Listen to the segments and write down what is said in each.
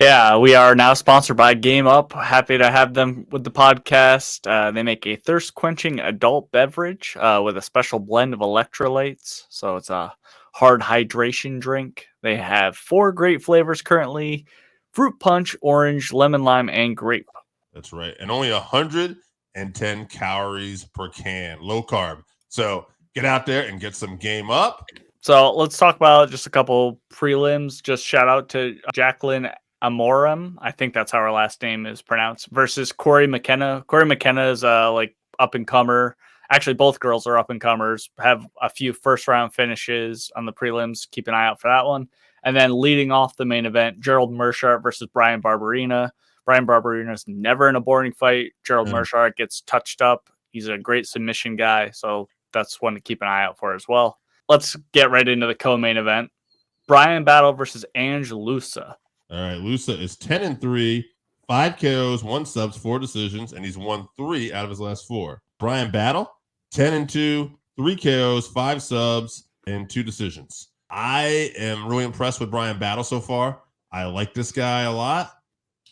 Yeah, we are now sponsored by Game Up. Happy to have them with the podcast. They make a thirst quenching adult beverage with a special blend of electrolytes. So it's a hard hydration drink. They have 4 great flavors currently: fruit punch, orange, lemon lime, and grape. That's right. And only 110 calories per can, low carb. So get out there and get some Game Up. So let's talk about just a couple prelims. Just shout out to Jacqueline Amorim. I think that's how her last name is pronounced. Versus Corey McKenna. Corey McKenna is like up and comer. Actually, both girls are up and comers. Have a few first round finishes on the prelims. Keep an eye out for that one. And then leading off the main event, Gerald Meerschaert versus Brian Barberina. Brian Barberina is never in a boring fight. Gerald Meerschaert gets touched up. He's a great submission guy, so that's one to keep an eye out for as well. Let's get right into the co-main event. Brian Battle versus Ange Lusa. All right, Lusa is 10-3, 5 KOs, 1 subs, 4 decisions, and he's won 3 out of his last 4. Brian Battle, 10-2, 3 KOs, 5 subs, and 2 decisions. I am really impressed with Brian Battle so far. I like this guy a lot.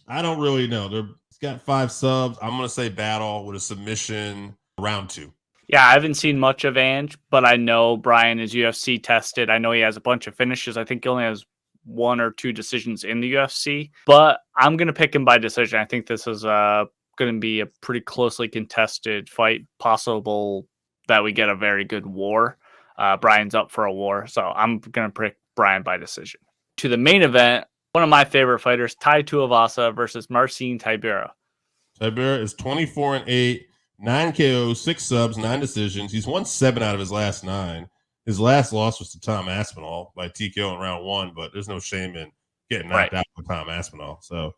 I don't really know. He's got 5 subs. I'm going to say Battle with a submission round 2. Yeah, I haven't seen much of Ange, but I know Brian is UFC tested. I know he has a bunch of finishes. I think he only has 1 or 2 decisions in the UFC, but I'm going to pick him by decision. I think this is going to be a pretty closely contested fight. Possible that we get a very good war. Brian's up for a war, so I'm going to pick Brian by decision. To the main event, one of my favorite fighters, Tai Tuavasa versus Marcin Tybura. Tybura is 24-8. 9 KOs, 6 subs, 9 decisions. He's won 7 out of his last 9. His last loss was to Tom Aspinall by TKO in round 1, but there's no shame in getting knocked out with Tom Aspinall. So,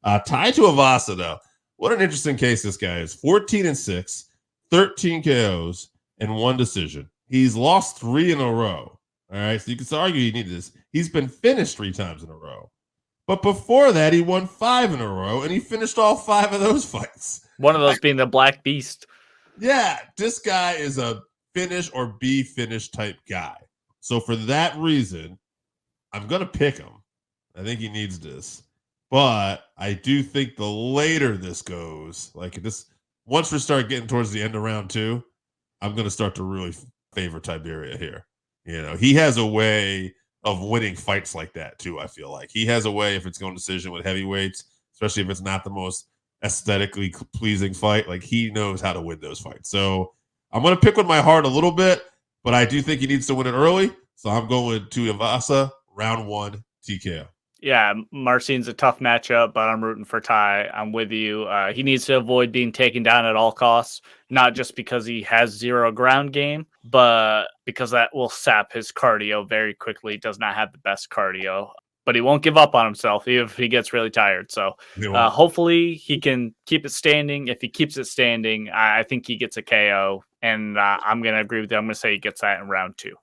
Tai Tuavasa, though, what an interesting case this guy is. 14-6, 13 KOs, and 1 decision. He's lost 3 in a row. All right, so you can argue he needed this. He's been finished 3 times in a row. But before that, he won 5 in a row, and he finished all 5 of those fights. One of those being the Black Beast. Yeah, this guy is a finish or be finished type guy. So for that reason, I'm going to pick him. I think he needs this. But I do think the later this goes, like this, once we start getting towards the end of round 2, I'm going to start to really favor Tybura here. You know, he has a way of winning fights like that too, I feel like. He has a way, if it's going decision with heavyweights, especially if it's not the most aesthetically pleasing fight, like he knows how to win those fights. So I'm going to pick with my heart a little bit, but I do think he needs to win it early. So I'm going with Tuavasa, round 1 TKO. Yeah, Marcin's a tough matchup, but I'm rooting for Ty. I'm with you. He needs to avoid being taken down at all costs, not just because he has 0 ground game, but because that will sap his cardio very quickly. He does not have the best cardio, but he won't give up on himself even if he gets really tired. So hopefully he can keep it standing. If he keeps it standing, I think he gets a KO, and I'm going to agree with you. I'm going to say he gets that in round 2.